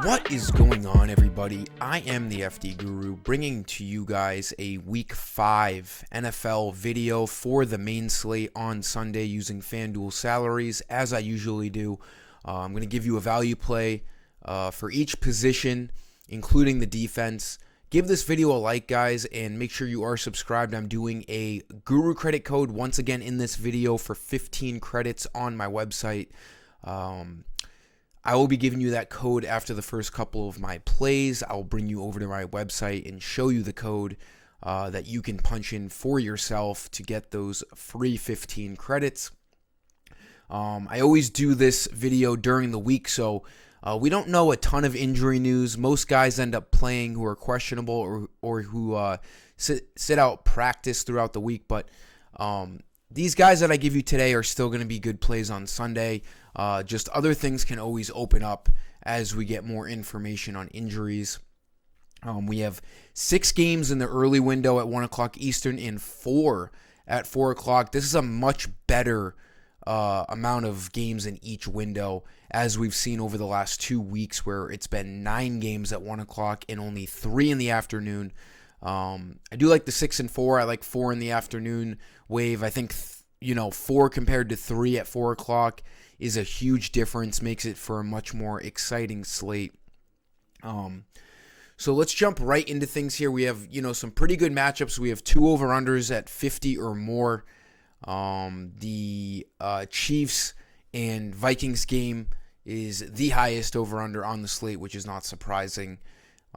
What is going on, everybody? I am the FD Guru, bringing to you guys a Week 5 NFL video for the main slate on Sunday using FanDuel salaries, as I usually do. I'm going to give you a value play for each position, including the defense. Give this video a like, guys, and make sure you are subscribed. I'm doing a Guru credit code once again in this video for 15 credits on my website. I will be giving you that code after the first couple of my plays. I'll bring you over to my website and show you the code that you can punch in for yourself to get those free 15 credits. I always do this video during the week, so we don't know a ton of injury news. Most guys end up playing who are questionable or who sit out practice throughout the week, but these guys that I give you today are still going to be good plays on Sunday. Just other things can always open up as we get more information on injuries. We have 6 games in the early window at 1 o'clock Eastern and 4 at 4 o'clock. This is a much better amount of games in each window as we've seen over the last 2 weeks, where it's been 9 games at 1 o'clock and only 3 in the afternoon. I do like the 6 and 4. I like 4 in the afternoon wave. I think 4 compared to 3 at 4 o'clock is a huge difference, makes it for a much more exciting slate. So let's jump right into things here. We have, some pretty good matchups. We have 2 over-unders at 50 or more. The Chiefs and Vikings game is the highest over-under on the slate, which is not surprising.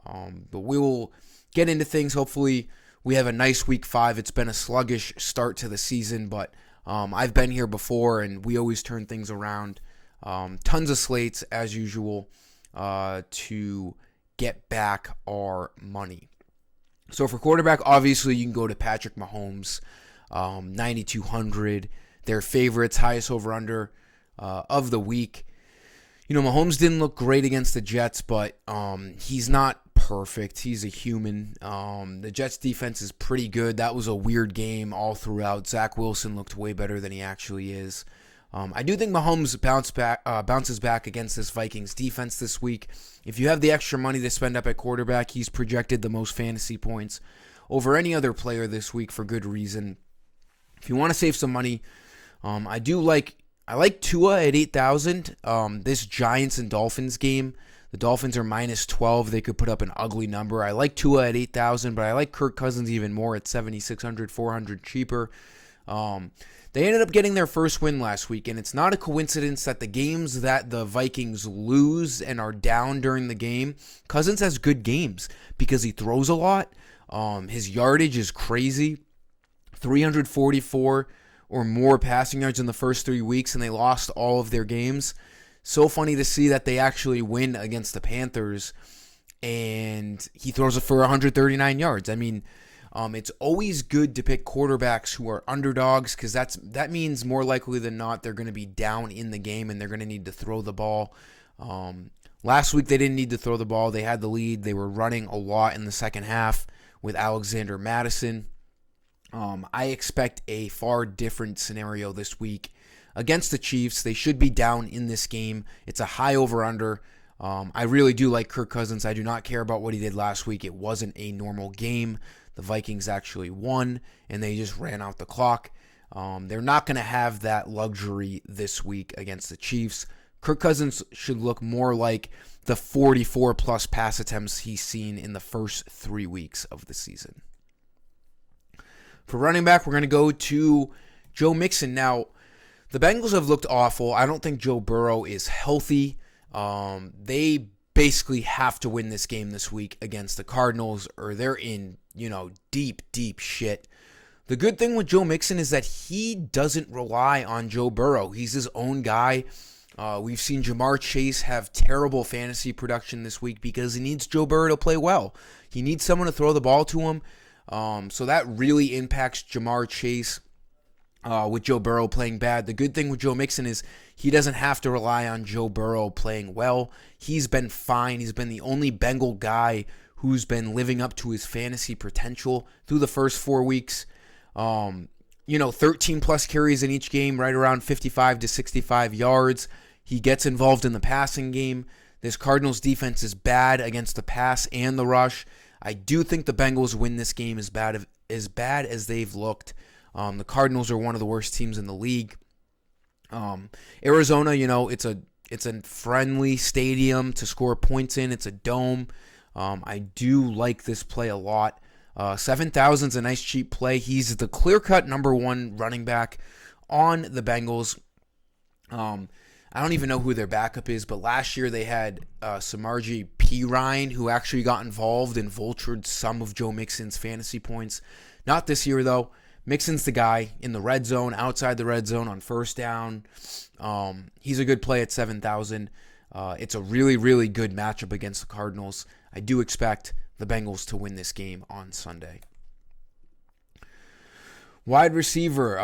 But we will get into things. Hopefully we have a nice Week 5. It's been a sluggish start to the season, but I've been here before, and we always turn things around. Tons of slates, as usual, to get back our money. So for quarterback, obviously, you can go to Patrick Mahomes, 9,200. Their favorites, highest over-under of the week. Mahomes didn't look great against the Jets, but he's not perfect. He's a human. The Jets defense is pretty good. That was a weird game all throughout. Zach Wilson looked way better than he actually is. I do think Mahomes bounces back against this Vikings defense this week. If you have the extra money to spend up at quarterback, he's projected the most fantasy points over any other player this week for good reason. If you want to save some money, I like Tua at 8,000. This Giants and Dolphins game, the Dolphins are minus 12. They could put up an ugly number. I like Tua at 8,000, but I like Kirk Cousins even more at 7,600, 400 cheaper. They ended up getting their first win last week, and it's not a coincidence that the games that the Vikings lose and are down during the game, Cousins has good games because he throws a lot. His yardage is crazy, 344 or more passing yards in the first 3 weeks, and they lost all of their games. So funny to see that they actually win against the Panthers, and he throws it for 139 yards. I mean, it's always good to pick quarterbacks who are underdogs, because that means more likely than not they're going to be down in the game and they're going to need to throw the ball. Last week they didn't need to throw the ball. They had the lead. They were running a lot in the second half with Alexander Mattison. I expect a far different scenario this week against the Chiefs. They should be down in this game. It's a high over-under. I really do like Kirk Cousins. I do not care about what he did last week. It wasn't a normal game. The Vikings actually won, and they just ran out the clock. They're not going to have that luxury this week against the Chiefs. Kirk Cousins should look more like the 44-plus pass attempts he's seen in the first 3 weeks of the season. For running back, we're going to go to Joe Mixon. Now, the Bengals have looked awful. I don't think Joe Burrow is healthy. They basically have to win this game this week against the Cardinals, or they're in, deep, deep shit. The good thing with Joe Mixon is that he doesn't rely on Joe Burrow. He's his own guy. We've seen Jamar Chase have terrible fantasy production this week because he needs Joe Burrow to play well. He needs someone to throw the ball to him. So that really impacts Jamar Chase with Joe Burrow playing bad. The good thing with Joe Mixon is he doesn't have to rely on Joe Burrow playing well. He's been fine. He's been the only Bengal guy who's been living up to his fantasy potential through the first 4 weeks. 13 plus carries in each game, right around 55 to 65 yards. He gets involved in the passing game. This Cardinals defense is bad against the pass and the rush. I do think the Bengals win this game as bad as they've looked. The Cardinals are one of the worst teams in the league. Arizona, it's a friendly stadium to score points in. It's a dome. I do like this play a lot. 7,000 is a nice cheap play. He's the clear-cut number one running back on the Bengals. I don't even know who their backup is, but last year they had Samaje Perine, who actually got involved and vultured some of Joe Mixon's fantasy points. Not this year, though. Mixon's the guy in the red zone, outside the red zone on first down. He's a good play at 7,000. It's a really, really good matchup against the Cardinals. I do expect the Bengals to win this game on Sunday. Wide receiver,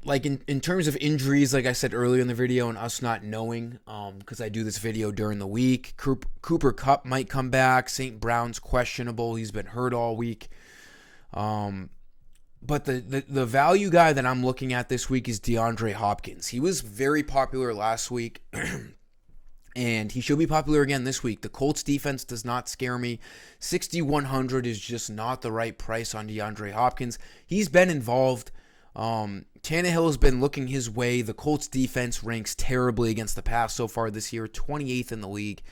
in terms of injuries, like I said earlier in the video, and us not knowing, because I do this video during the week, Cooper Kupp might come back. St. Brown's questionable. He's been hurt all week. But the value guy that I'm looking at this week is DeAndre Hopkins. He was very popular last week, and he should be popular again this week. The Colts defense does not scare me. 6,100 is just not the right price on DeAndre Hopkins. He's been involved. Tannehill has been looking his way. The Colts defense ranks terribly against the pass so far this year, 28th in the league.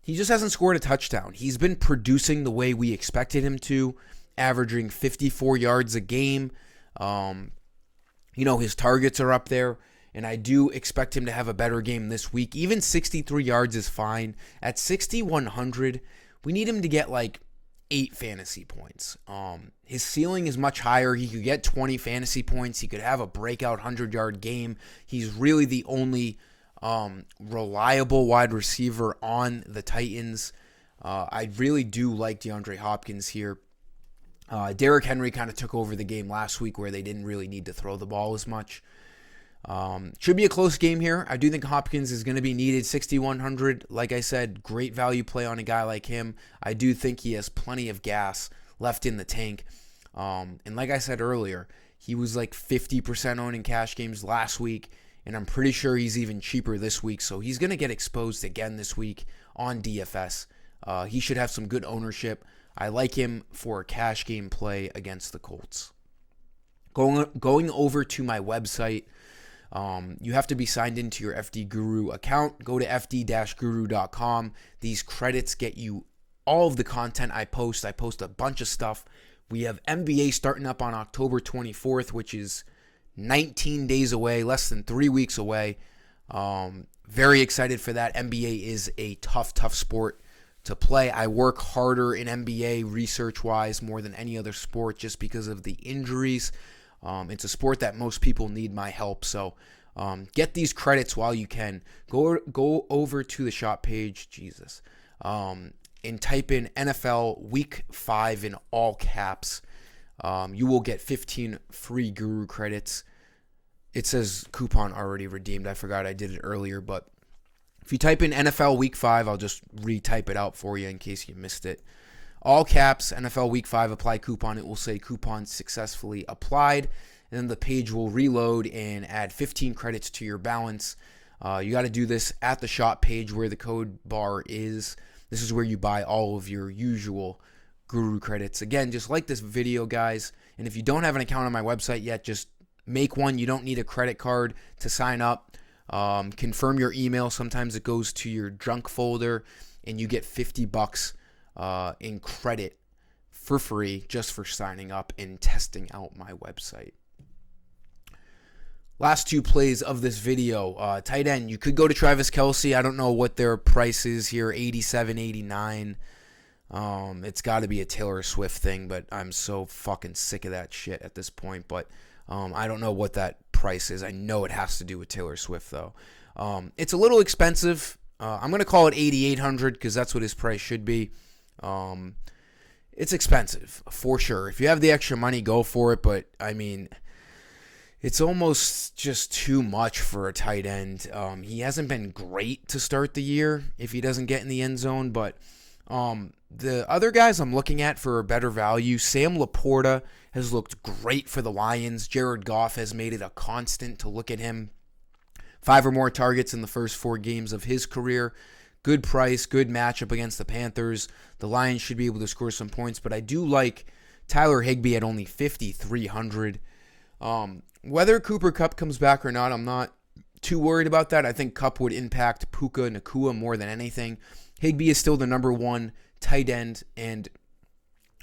He just hasn't scored a touchdown. He's been producing the way we expected him to, averaging 54 yards a game. His targets are up there, and I do expect him to have a better game this week. Even 63 yards is fine. At 6,100, we need him to get 8 fantasy points. His ceiling is much higher. He could get 20 fantasy points. He could have a breakout 100-yard game. He's really the only reliable wide receiver on the Titans. I really do like DeAndre Hopkins here. Derrick Henry kind of took over the game last week where they didn't really need to throw the ball as much. Should be a close game here. I do think Hopkins is going to be needed. 6,100, like I said, great value play on a guy like him. I do think he has plenty of gas left in the tank. And like I said earlier, he was 50% owned in cash games last week, and I'm pretty sure he's even cheaper this week. So he's going to get exposed again this week on DFS. He should have some good ownership. I like him for a cash game play against the Colts. Going over to my website, you have to be signed into your FD Guru account. Go to fd-guru.com. These credits get you all of the content I post. I post a bunch of stuff. We have NBA starting up on October 24th, which is 19 days away, less than 3 weeks away. Very excited for that. NBA is a tough sport to play. I work harder in NBA research-wise more than any other sport just because of the injuries. It's a sport that most people need my help, so get these credits while you can. Go over to the shop page, and type in NFL Week 5 in all caps. You will get 15 free Guru credits. It says coupon already redeemed. I forgot I did it earlier, but if you type in NFL Week 5, I'll just retype it out for you in case you missed it. All caps, NFL Week 5, apply coupon. It will say coupon successfully applied. And then the page will reload and add 15 credits to your balance. You got to do this at the shop page where the code bar is. This is where you buy all of your usual Guru credits. Again, just like this video, guys. And if you don't have an account on my website yet, just make one. You don't need a credit card to sign up. Confirm your email. Sometimes it goes to your junk folder, and you get $50 in credit for free just for signing up and testing out my website. Last 2 plays of this video. Tight end, you could go to Travis Kelce. I don't know what their price is here, 87, 89. It's got to be a Taylor Swift thing, but I'm so fucking sick of that shit at this point. But I don't know what that price is. I know it has to do with Taylor Swift, though. It's a little expensive. I'm going to call it 8,800 because that's what his price should be. It's expensive, for sure. If you have the extra money, go for it. But, I mean, it's almost just too much for a tight end. He hasn't been great to start the year if he doesn't get in the end zone. But the other guys I'm looking at for a better value, Sam Laporta has looked great for the Lions. Jared Goff has made it a constant to look at him. 5 or more targets in the first 4 games of his career. good price, good matchup against the Panthers. The Lions should be able to score some points, but I do like Tyler Higbee at only 5,300. Whether Cooper Kupp comes back or not, I'm not too worried about that. I think Kupp would impact Puka Nacua more than anything. Higbee is still the number one tight end, and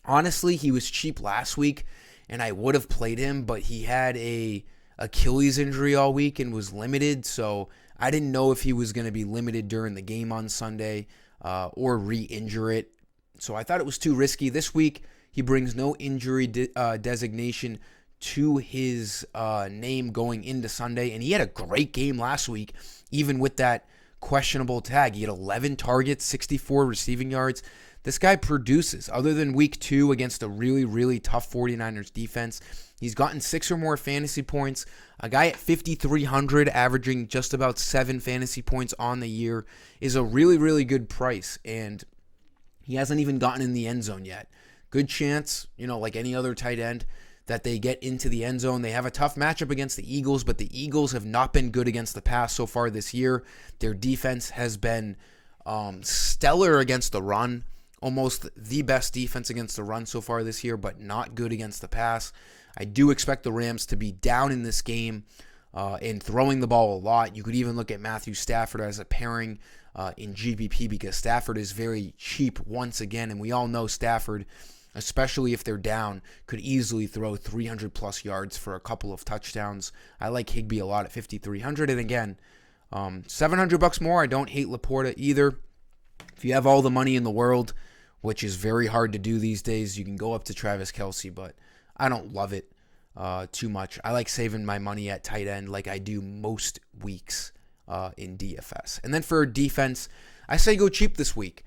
honestly, he was cheap last week, and I would have played him, but he had a Achilles injury all week and was limited, so I didn't know if he was going to be limited during the game on Sunday or re-injure it. So I thought it was too risky. This week, he brings no injury designation to his name going into Sunday, and he had a great game last week, even with that questionable tag. He had 11 targets, 64 receiving yards. This guy produces. Other than week 2 against a really, really tough 49ers defense, he's gotten 6 or more fantasy points. A guy at 5,300 averaging just about 7 fantasy points on the year is a really, really good price, and he hasn't even gotten in the end zone yet. Good chance, like any other tight end, that they get into the end zone. They have a tough matchup against the Eagles, but the Eagles have not been good against the pass so far this year. Their defense has been stellar against the run, almost the best defense against the run so far this year, but not good against the pass. I do expect the Rams to be down in this game and throwing the ball a lot. You could even look at Matthew Stafford as a pairing in GPP because Stafford is very cheap once again, and we all know Stafford, especially if they're down, could easily throw 300-plus yards for a couple of touchdowns. I like Higbee a lot at 5,300. And again, $700 more. I don't hate Laporta either. If you have all the money in the world, which is very hard to do these days, you can go up to Travis Kelce, but I don't love it too much. I like saving my money at tight end like I do most weeks in DFS. And then for defense, I say go cheap this week.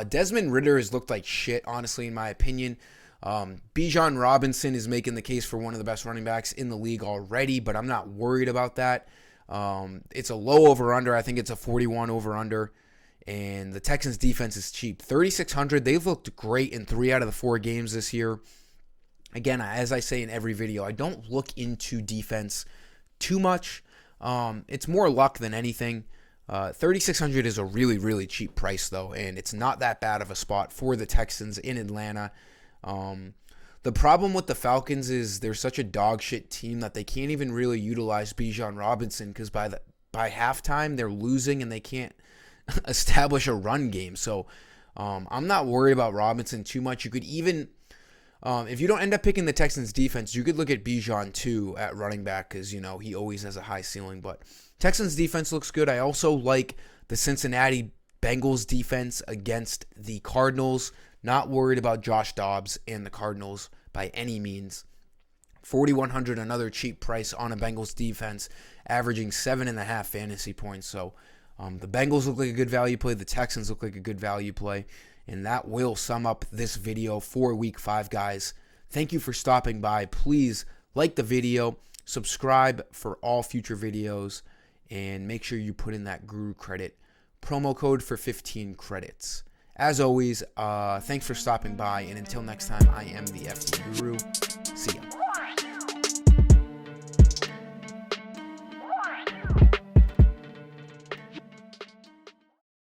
Desmond Ridder has looked like shit, honestly, in my opinion. Bijan Robinson is making the case for one of the best running backs in the league already, but I'm not worried about that. It's a low over-under. I think it's a 41 over-under. And the Texans' defense is cheap. 3,600. They've looked great in 3 out of the 4 games this year. Again, as I say in every video, I don't look into defense too much. It's more luck than anything. 3,600 is a really, really cheap price, though, and it's not that bad of a spot for the Texans in Atlanta. The problem with the Falcons is they're such a dog shit team that they can't even really utilize Bijan Robinson because by halftime they're losing and they can't establish a run game. So I'm not worried about Robinson too much. You could even, if you don't end up picking the Texans defense, you could look at Bijan too at running back because, he always has a high ceiling. But Texans defense looks good. I also like the Cincinnati Bengals defense against the Cardinals. Not worried about Josh Dobbs and the Cardinals by any means. 4,100, another cheap price on a Bengals defense, averaging 7.5 fantasy points. So the Bengals look like a good value play. The Texans look like a good value play. And that will sum up this video for Week 5, guys. Thank you for stopping by. Please like the video, subscribe for all future videos, and make sure you put in that Guru Credit promo code for 15 credits. As always, thanks for stopping by, and until next time, I am the FT Guru. See ya.